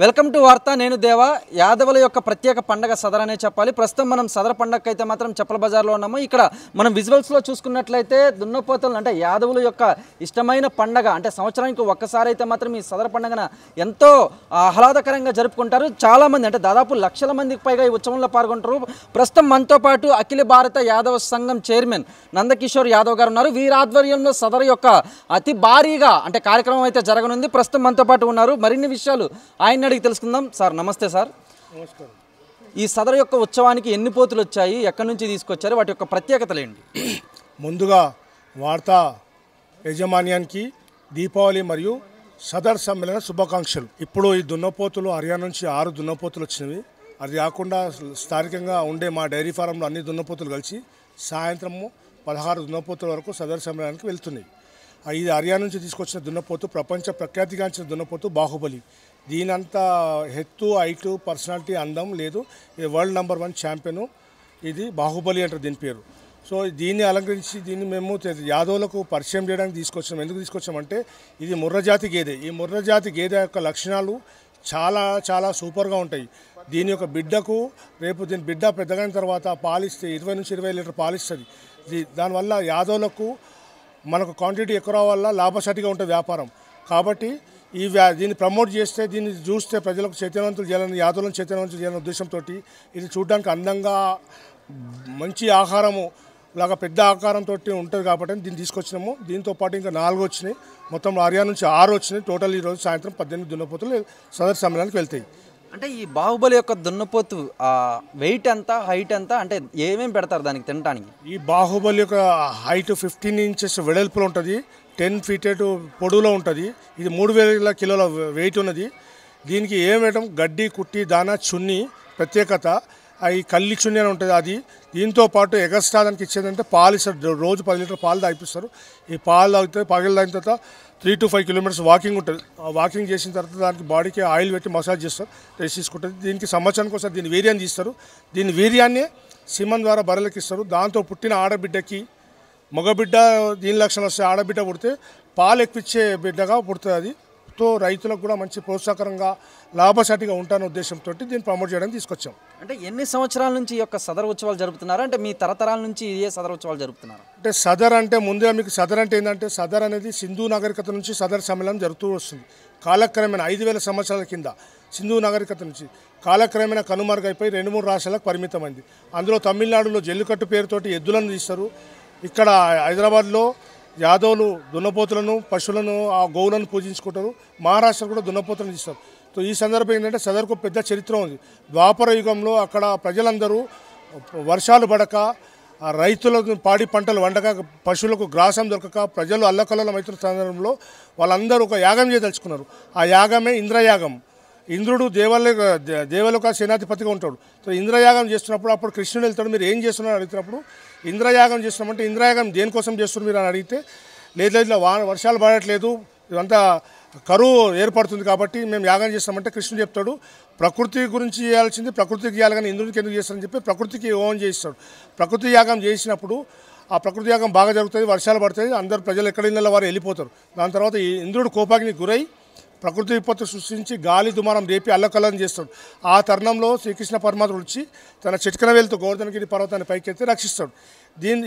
Welcome to వార్త నేను దేవా యాదవుల యొక్క ప్రత్యేక పండగ సదర్ అనే చెప్పాలి. ప్రస్తుతం మనం సదర్ పండగకి అయితే మాత్రం చెప్పల బజార్లో ఉన్నాము. ఇక్కడ మనం విజువల్స్లో చూసుకున్నట్లయితే దున్నపోతలు అంటే యాదవుల యొక్క ఇష్టమైన పండగ అంటే సంవత్సరానికి ఒక్కసారి అయితే మాత్రం ఈ సదర్ పండగన ఎంతో ఆహ్లాదకరంగా జరుపుకుంటారు. చాలామంది అంటే దాదాపు లక్షల మందికి పైగా ఈ ఉత్సవంలో పాల్గొంటారు. ప్రస్తుతం మనతో పాటు అఖిల భారత యాదవ సంఘం చైర్మన్ నందకిషోర్ యాదవ్ గారు ఉన్నారు. వీరి ఆధ్వర్యంలో సదర్ యొక్క అతి భారీగా అంటే కార్యక్రమం అయితే జరగనుంది. ప్రస్తుతం మనతో పాటు ఉన్నారు. మరిన్ని విషయాలు ఆయన అడిగి తెలుసుకుందాం. సార్ నమస్తే. సార్ నమస్కారం. ఈ సదర్ యొక్క ఉత్సవానికి ఎన్ని పోతులు వచ్చాయి, ఎక్కడి నుంచి తీసుకొచ్చారు, వాటి యొక్క ప్రత్యేకతలు ఏంటి? ముందుగా వార్తా యాజమాన్యానికి దీపావళి మరియు సదర్ సమ్మేళన శుభాకాంక్షలు. ఇప్పుడు ఈ దున్నపోతులు హర్యానా నుంచి 6 దున్నపోతులు వచ్చినవి. అది కాకుండా స్థానికంగా ఉండే మా డైరీ ఫారంలో అన్ని దున్నపోతులు కలిసి సాయంత్రము 16 దున్నపోతుల వరకు సదర్ సమ్మేళనానికి వెళ్తున్నాయి. ఇది హర్యానా నుంచి తీసుకొచ్చిన దున్నపోతు ప్రపంచ ప్రఖ్యాతిగాంచిన దున్నపోతు బాహుబలి. దీనంతా హెత్తు హైటు పర్సనాలిటీ అందం లేదు. ఇది వరల్డ్ నెంబర్ 1 ఛాంపియన్. ఇది బాహుబలి అంటారు దీని పేరు. సో దీన్ని అలంకరించి దీన్ని మేము యాదవులకు పరిచయం చేయడానికి తీసుకొచ్చాం. ఎందుకు తీసుకొచ్చామంటే ఇది ముర్రజాతి గేదె. ఈ ముర్రజాతి గేదె యొక్క లక్షణాలు చాలా చాలా సూపర్గా ఉంటాయి. దీని యొక్క బిడ్డకు రేపు దీని బిడ్డ పెద్దగైన తర్వాత పాలిస్తే 20 నుంచి 20 లీటర్ పాలిస్తుంది. దానివల్ల యాదవులకు మనకు క్వాంటిటీ ఎక్కువ రావల్ల లాభసాటిగా ఉంటుంది వ్యాపారం. కాబట్టి దీన్ని ప్రమోట్ చేస్తే దీన్ని చూస్తే ప్రజలకు చైతన్యవంతులు చేయాలని యాదవులను చైతన్యవంతులు చేయాలనే ఉద్దేశంతో ఇది చూడడానికి అందంగా మంచి ఆహారము లాగా పెద్ద ఆకారంతో ఉంటుంది కాబట్టి దీన్ని తీసుకొచ్చినాము. దీంతో పాటు ఇంకా 4 వచ్చినాయి. మొత్తం హర్యానా నుంచి 6 వచ్చినాయి. టోటల్ ఈరోజు సాయంత్రం 18 దున్నపోతులు సదర్ సమ్మేళనానికి వెళ్తాయి. అంటే ఈ బాహుబలి యొక్క దున్నపోతు వెయిట్ ఎంత, హైట్ ఎంత, అంటే ఏమేమి పెడతారు దానికి తినడానికి? ఈ బాహుబలి యొక్క హైట్ 15 ఇంచెస్ వెడల్పులో ఉంటుంది, 10 feet పొడవులో ఉంటుంది. ఇది 3000 కిలోల వెయిట్ ఉన్నది. దీనికి ఏం వేయడం గడ్డి కుట్టి దానా చున్ని ప్రత్యేకత. ఈ కల్లి చున్ని అని ఉంటుంది అది. దీంతో పాటు ఎగస్ట్రా దానికి ఇచ్చేదంటే పాలు ఇస్తారు. రోజు 10 లీటర్ పాలు తాగిపిస్తారు. ఈ పాలు తాగితే పగలు తాగిన తర్వాత 3 to 5 kilometers వాకింగ్ ఉంటుంది. ఆ వాకింగ్ చేసిన తర్వాత దానికి బాడీకి ఆయిల్ పెట్టి మసాజ్ చేస్తారు, రెస్ట్ తీసుకుంటుంది. దీనికి సంవత్సరానికి ఒకసారి దీని వీర్యాన్ని తీస్తారు. దీని వీర్యాన్ని సిమన్ ద్వారా బర్రెలకు ఇస్తారు. దాంతో పుట్టిన ఆడబిడ్డకి మగబిడ్డ దీని లక్షణాలు వస్తే ఆడబిడ్డ పుడితే పాలు ఎక్కిచ్చే బిడ్డగా పుడుతుంది. అది తో రైతులకు కూడా మంచి ప్రోత్సాహకరంగా లాభసాటిగా ఉంటానే ఉద్దేశంతో దీన్ని ప్రమోట్ చేయడానికి తీసుకొచ్చాం. అంటే ఎన్ని సంవత్సరాల నుంచి ఈ యొక్క సదర్ ఉత్సవాలు జరుపుతున్నారు? అంటే మీ తరతరాల నుంచి ఏ సదర్ ఉత్సవాలు జరుపుతున్నారు? అంటే సదర్ అంటే ముందుగా మీకు సదర్ అంటే ఏంటంటే సదర్ అనేది సింధు నాగరికత నుంచి సదర్ సమ్మేళనం జరుగుతూ వస్తుంది. కాలక్రమేణా 5000 సంవత్సరాల కింద సింధు నాగరికత నుంచి కాలక్రమేణా కనుమరుగైపోయి 2-3 రాష్ట్రాలకు పరిమితమైంది. అందులో తమిళనాడులో జల్లికట్టు పేరుతోటి ఎద్దులను తీస్తారు. ఇక్కడ హైదరాబాద్లో యాదవులు దున్నపోతులను పశువులను ఆ గోవులను పూజించుకుంటారు. మహారాష్ట్ర కూడా దున్నపోతులను తీస్తారు. సో ఈ సందర్భం ఏంటంటే సదర్కు పెద్ద చరిత్ర ఉంది. ద్వాపర యుగంలో అక్కడ ప్రజలందరూ వర్షాలు పడక రైతులకు పాడి పంటలు వండక పశువులకు గ్రాసం దొరకక ప్రజలు అల్లకల్లోలం అవుతున్న సందర్భంలో వాళ్ళందరూ ఒక యాగం చేయదలుచుకున్నారు. ఆ యాగమే ఇంద్రయాగం. ఇంద్రుడు దేవలోక సేనాధిపతిగా ఉంటాడు. సో ఇంద్రయాగం చేస్తున్నప్పుడు అప్పుడు కృష్ణుడు వెళ్తాడు. మీరు ఏం చేస్తున్నారు అడుగుతున్నప్పుడు ఇంద్రయాగం చేస్తున్నామంటే ఇంద్రయాగం దేనికోసం చేస్తున్నారు మీరు అని అడిగితే లేదు ఇట్లా వర్షాలు పడట్లేదు, ఇదంతా కరువు ఏర్పడుతుంది కాబట్టి మేము యాగం చేస్తామంటే కృష్ణుడు చెప్తాడు ప్రకృతి గురించి చేయాల్సింది ప్రకృతికి చేయాలి కానీ ఇంద్రుడికి ఎందుకు చేస్తారని చెప్పి ప్రకృతికి హోమం చేయిస్తాడు. ప్రకృతి యాగం చేసినప్పుడు ఆ ప్రకృతి యాగం బాగా జరుగుతుంది, వర్షాలు పడతాయి, అందరు ప్రజలు ఎక్కడ ఇళ్ళ వారు వెళ్ళిపోతారు. దాని తర్వాత ఈ ఇంద్రుడు కోపాగ్నికి గురై ప్రకృతి విపత్తు సృష్టించి గాలి దుమారం రేపి అల్లకల్లం చేస్తాడు. ఆ తరుణంలో శ్రీకృష్ణ పరమాత్ముడు వచ్చి తన చిట్కన వేలుతో గోవర్ధనగిరి పర్వతాన్ని పైకెత్తి రక్షిస్తాడు.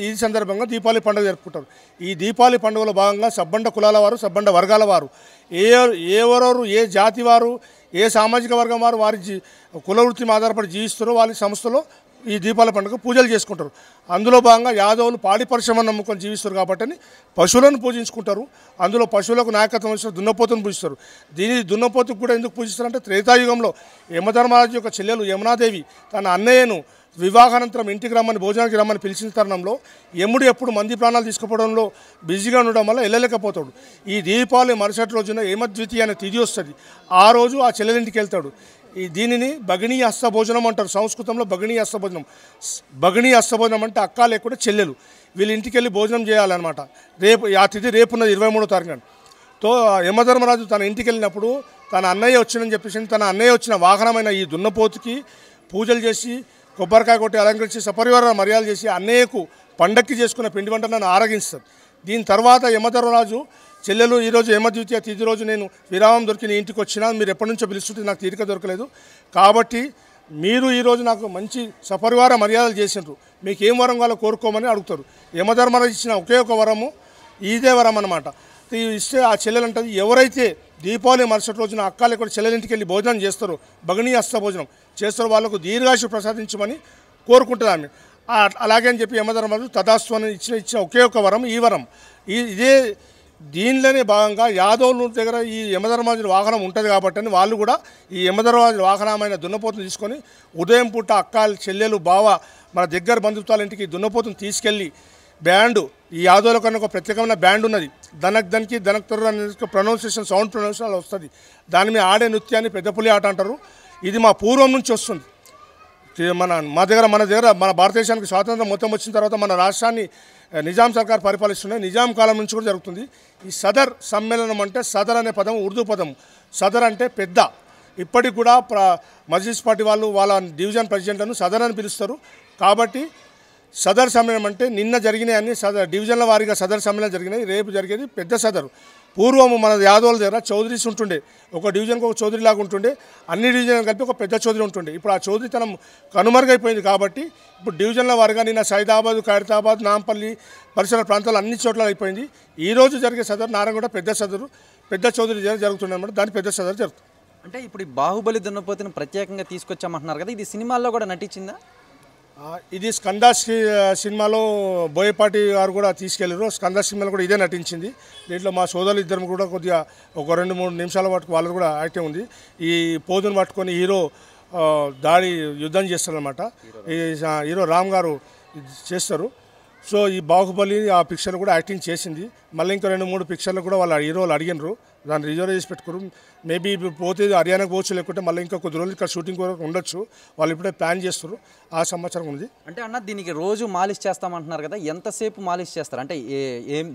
ఈ సందర్భంగా దీపావళి పండుగ జరుపుకుంటారు. ఈ దీపావళి పండుగలో భాగంగా సబ్బండ కులాల వారు సబ్బండ వర్గాల వారు ఎవరెవరు ఏ జాతి వారు ఏ సామాజిక వర్గం వారు వారి కుల వృత్తిని ఆధారపడి జీవిస్తారో వాళ్ళ సంస్థలో ఈ దీపావళి పండుగ పూజలు చేసుకుంటారు. అందులో భాగంగా యాదవులు పాడి పరిశ్రమను నమ్ముకొని జీవిస్తారు కాబట్టి పశువులను పూజించుకుంటారు. అందులో పశువులకు నాయకత్వం వహిస్తారు, దున్నపోతును పూజిస్తారు. దున్నపోతుకు కూడా ఎందుకు పూజిస్తారంటే త్రేతాయుగంలో యమధర్మరాజు యొక్క చెల్లెలు యమునాదేవి తన అన్నయ్యను వివాహానంతరం ఇంటికి రమ్మని భోజనానికి రమ్మని పిలిచిన తరుణంలో యముడు ఎప్పుడు మంది ప్రాణాలు తీసుకుపోవడంలో బిజీగా ఉండడం వల్ల వెళ్ళలేకపోతాడు. ఈ దీపావళి మరుసటి రోజున ఏమద్వితీయ అనే తిథి వస్తుంది. ఆ రోజు ఆ చెల్లెలింటికి వెళ్తాడు. దీనిని భగినీ హస్తభోజనం అంటారు. సంస్కృతంలో భగినీ హస్తభోజనం. భగినీ హస్తభోజనం అంటే అక్క లేకుండా చెల్లెలు వీళ్ళ ఇంటికి వెళ్ళి భోజనం చేయాలన్నమాట. ఆ తిథి రేపున్నది 23వ తారీఖున. తో యమధర్మరాజు తన ఇంటికి వెళ్ళినప్పుడు తన అన్నయ్య వచ్చిందని చెప్పేసి తన అన్నయ్య వచ్చిన వాహనమైన ఈ దున్నపోతుకి పూజలు చేసి కొబ్బరికాయ కొట్టి అలంకరించి సపరివార మర్యాదలు చేసి అన్నయ్యకు పండక్కి చేసుకున్న పిండి వంటలను ఆరగింస్తారు. దీని తర్వాత యమధర్మరాజు చెల్లెలు ఈరోజు యమద్వితీయ తిథి రోజు నేను విరామం దొరికి నీ ఇంటికి వచ్చినా, మీరు ఎప్పటి నుంచో పిలుస్తుంటే నాకు తీరిక దొరకలేదు. కాబట్టి మీరు ఈరోజు నాకు మంచి సపరివార మర్యాదలు చేసినారు. మీకు ఏం వరం కావాలో కోరుకోమని అడుగుతారు. యమధర్మరాజు ఇచ్చిన ఒకే ఒక వరము ఇదే వరం అన్నమాట. ఇస్తే ఆ చెల్లెలు అంటది, ఎవరైతే దీపావళి మరుసటి రోజున అక్కలు ఇక్కడ చెల్లెలింటికి వెళ్ళి భోజనం చేస్తారో, భగినీ హస్త భోజనం చేస్తారో, వాళ్ళకు దీర్ఘాయుషు ప్రసాదించమని కోరుకుంటుంది ఆమె. అలాగే అని చెప్పి యమధర్మరాజు తదాస్తు అని ఇచ్చిన ఒకే ఒక వరం ఈ వరం. ఇదే దీనిలోనే భాగంగా యాదవుల దగ్గర ఈ యమధర్మరాజు వాహనం ఉంటుంది కాబట్టి అని వాళ్ళు కూడా ఈ యమధర్మరాజు వాహనమైన దున్నపోతును తీసుకొని ఉదయం పూట అక్క చెల్లెలు బావ మన దగ్గర బంధుత్వాల ఇంటికి దున్నపోతును తీసుకెళ్ళి బ్యాండు, ఈ యాదవుల కన్నా ఒక ప్రత్యేకమైన బ్యాండ్ ఉన్నది, దనక్ తొర్ర అనే ప్రొనౌన్సియేషన్, సౌండ్ ప్రొనౌన్సియేషన్ అలా వస్తుంది. దాని మీద ఆడే నృత్యాన్ని పెద్దపులి ఆట అంటారు. ఇది మా పూర్వం నుంచి వస్తుంది. మన దగ్గర మన భారతదేశానికి స్వాతంత్రం మొత్తం వచ్చిన తర్వాత మన రాష్ట్రాన్ని నిజాం సర్కార్ పరిపాలిస్తున్నాయి. నిజాం కాలం నుంచి కూడా జరుగుతుంది. ఈ సదర్ సమ్మేళనం అంటే సదర్ అనే పదం ఉర్దూ పదం. సదర్ అంటే పెద్ద. ఇప్పటికి కూడా మజ్లిస్ పార్టీ వాళ్ళు వాళ్ళ డివిజన్ ప్రెసిడెంట్లను సదర్ అని పిలుస్తారు. కాబట్టి సదర్ సమ్మేళనం అంటే నిన్న జరిగినాయి అన్ని డివిజన్ల వారీగా సదర్ సమ్మేళనం జరిగినాయి. రేపు జరిగేది పెద్ద సదరు. పూర్వము మన యాదవుల దగ్గర చౌదరీస్ ఉంటుండే. ఒక డివిజన్కి ఒక చౌదరి లాగా ఉంటుండే. అన్ని డివిజన్లు కలిపి ఒక పెద్ద చౌదరి ఉంటుండే. ఇప్పుడు ఆ చౌదరితనం కనుమరుగైపోయింది. కాబట్టి ఇప్పుడు డివిజన్ల వారిగా నిన్న సైదాబాద్, ఖైరతాబాద్, నాంపల్లి పరిసర ప్రాంతాలు అన్ని చోట్ల అయిపోయింది. ఈరోజు జరిగే సదరు నారాయణగూడ పెద్ద సదరు, పెద్ద చౌదరి జరుగుతుంది అన్నమాట. దాని పెద్ద సదరు జరుగుతుంది. అంటే ఇప్పుడు ఈ బాహుబలి దున్నపోతుని ప్రత్యేకంగా తీసుకొచ్చామంటున్నారు కదా, ఇది సినిమాల్లో కూడా నటించిందా? ఇది స్కంద సినిమాలో బోయపాటి గారు కూడా తీసుకెళ్లారు. స్కంద సినిమాలో కూడా ఇదే నటించింది. దీంట్లో మా సోదరులు ఇద్దరు కూడా కొద్దిగా ఒక 2-3 నిమిషాల పాటు వాళ్ళది కూడా యాక్టివ్ ఉంది. ఈ పోదును పట్టుకొని హీరో యుద్ధం చేస్తారనమాట. ఈ హీరో రామ్ గారు చేస్తారు. సో ఈ బాహుబలి ఆ పిక్చర్లు కూడా యాక్టింగ్ చేసింది. మళ్ళీ ఇంకా 2-3 పిక్చర్లు కూడా వాళ్ళ హీరోలు అడిగినారు. దాన్ని రిజర్వ్ చేసి పెట్టుకోరు. మేబీ పోతే హర్యానాకు పోవచ్చు, లేకుంటే మళ్ళీ ఇంకా కొద్ది రోజులు ఇక్కడ షూటింగ్ కూడా ఉండొచ్చు. వాళ్ళు ఇప్పుడే ప్లాన్ చేస్తారు. ఆ సంవత్సరం ఉంది. అంటే అన్న దీనికి రోజు మాలిష్ చేస్తామంటున్నారు కదా, ఎంతసేపు మాలిష్ చేస్తారు? అంటే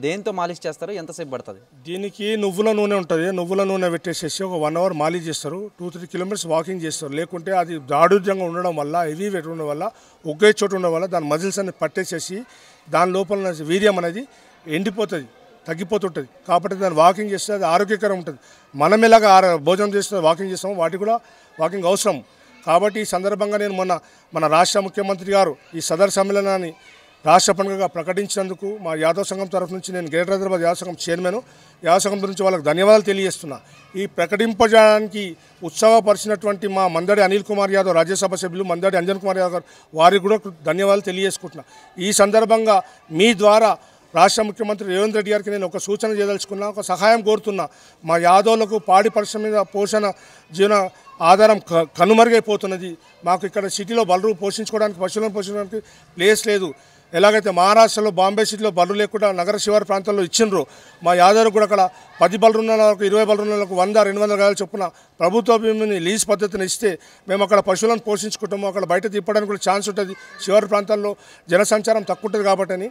దేంతో మాలిష్ చేస్తారు, ఎంతసేపు పడుతుంది? దీనికి నువ్వుల నూనె ఉంటుంది. నువ్వుల నూనె పెట్టేసేసి ఒక 1 అవర్ మాలిష్ చేస్తారు. 2-3 కిలోమీటర్స్ వాకింగ్ చేస్తారు. లేకుంటే అది దాడుద్యంగా ఉండడం వల్ల, హెవీ వెయిట్ ఉండడం వల్ల, ఒకే చోటు ఉండడం వల్ల దాని మజిల్స్ అన్ని పట్టేసేసి దాని లోపల వీర్యం అనేది ఎండిపోతుంది, తగ్గిపోతుంటుంది. కాబట్టి దాన్ని వాకింగ్ చేస్తే అది ఆరోగ్యకరం ఉంటుంది. మనం ఎలాగ భోజనం చేస్తే వాకింగ్ చేస్తామో వాటికి కూడా వాకింగ్ అవసరం. కాబట్టి ఈ సందర్భంగా నేను మన రాష్ట్ర ముఖ్యమంత్రి గారు ఈ సదర్ సమ్మేళనాన్ని రాష్ట్ర పండుగగా ప్రకటించినందుకు మా యాదవ్ సంఘం తరఫు నుంచి నేను గ్రేటర్ హైదరాబాద్ యాదవ్ సంఘం చైర్మన్, యాదవ్ సంఘం గురించి వాళ్ళకి ధన్యవాదాలు తెలియజేస్తున్నా. ఈ ప్రకటింపజేయడానికి ఉత్సాహపరిచినటువంటి మా మందడి అనిల్ కుమార్ యాదవ్, రాజ్యసభ సభ్యులు మందడి అంజన్ కుమార్ యాదవ్ గారు, వారికి కూడా ధన్యవాదాలు తెలియజేసుకుంటున్నా. ఈ సందర్భంగా మీ ద్వారా రాష్ట్ర ముఖ్యమంత్రి రేవంత్ రెడ్డి గారికి నేను ఒక సూచన చేయదలుచుకున్నా, ఒక సహాయం కోరుతున్నా. మా యాదవులకు పాడి పరిశ్రమ మీద పోషణ జీవన ఆధారం కనుమరుగైపోతున్నది. మాకు ఇక్కడ సిటీలో బర్రెలు పోషించుకోవడానికి, పశువులను పోషించడానికి ప్లేస్ లేదు. ఎలాగైతే మహారాష్ట్రలో బాంబే సిటీలో బర్రెలు లేకుండా నగర శివారు ప్రాంతాల్లో ఇచ్చిండ్రు, మా యాదవులకు కూడా అక్కడ 10 బర్రెలు ఉన్న వాళ్ళకు, 20 బర్రెలు ఉన్న వాళ్ళకు 100-200 గజాలు చొప్పున ప్రభుత్వ భూమిని లీజ్ పద్ధతిని ఇస్తే మేము అక్కడ పశువులను పోషించుకుంటాము. అక్కడ బయట తిప్పడానికి కూడా ఛాన్స్ ఉంటుంది. శివారు ప్రాంతాల్లో జనసంచారం తక్కువ ఉంటుంది కాబట్టి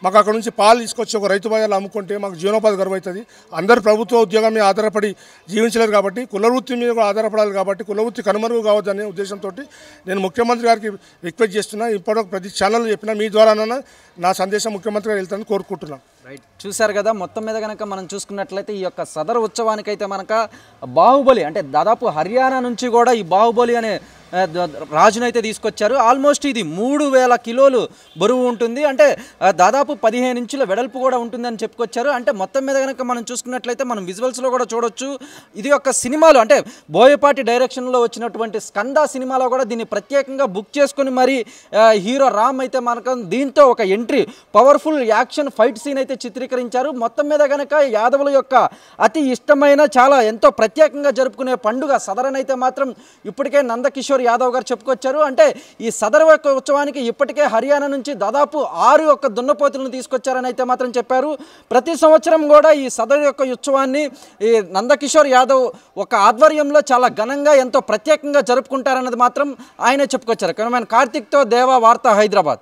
మాకు అక్కడ నుంచి పాలు తీసుకొచ్చి ఒక రైతు బజార్లో అమ్ముకుంటే మాకు జీవనోపాధి గర్వవుతుంది. అందరూ ప్రభుత్వ ఉద్యోగం మీద ఆధారపడి జీవించలేరు కాబట్టి కులవృత్తి మీద కూడా ఆధారపడాలి. కాబట్టి కులవృత్తి కనుమరుగు కావద్దనే ఉద్దేశంతో నేను ముఖ్యమంత్రి గారికి రిక్వెస్ట్ చేస్తున్నా. ఇప్పటివరకు ప్రతి ఛానల్ చెప్పినా మీ ద్వారానైనా నా సందేశం ముఖ్యమంత్రి గారు వెళ్తానని కోరుకుంటున్నాను. రైట్, చూశారు కదా. మొత్తం మీద కనుక మనం చూసుకున్నట్లయితే ఈ యొక్క సదర్ ఉత్సవానికైతే మనక బాహుబలి అంటే దాదాపు హర్యానా నుంచి కూడా ఈ బాహుబలి అనే రాజునైతే తీసుకొచ్చారు. ఆల్మోస్ట్ ఇది 3000 కిలోలు బరువు ఉంటుంది. అంటే దాదాపు 15 ఇంచుల వెడల్పు కూడా ఉంటుందని చెప్పుకొచ్చారు. అంటే మొత్తం మీద కనుక మనం చూసుకున్నట్లయితే మనం విజువల్స్లో కూడా చూడొచ్చు. ఇది ఒక సినిమాలో అంటే బోయపాటి డైరెక్షన్లో వచ్చినటువంటి స్కంద సినిమాలో కూడా దీన్ని ప్రత్యేకంగా బుక్ చేసుకుని మరి హీరో రామ్ అయితే మనకు దీంతో ఒక entry powerful action fight scene అయితే చిత్రీకరించారు. మొత్తం మీద కనుక యాదవుల యొక్క అతి ఇష్టమైన చాలా ఎంతో ప్రత్యేకంగా జరుపుకునే పండుగ సదరన్ అయితే మాత్రం ఇప్పటికే నందకిషోర్ యాదవ్ గారు చెప్పుకొచ్చారు. అంటే ఈ సదర్ ఉత్సవానికి ఇప్పటికే హర్యానా నుంచి దాదాపు 6 యొక్క దున్నపోతులను తీసుకొచ్చారని అయితే మాత్రం చెప్పారు. ప్రతి సంవత్సరం కూడా ఈ సదర్ యొక్క ఉత్సవాన్ని ఈ నందకిషోర్ యాదవ్ ఒక ఆధ్వర్యంలో చాలా ఘనంగా ఎంతో ప్రత్యేకంగా జరుపుకుంటారన్నది మాత్రం ఆయనే చెప్పుకొచ్చారు. కార్తీక్తో దేవా వార్త, హైదరాబాద్.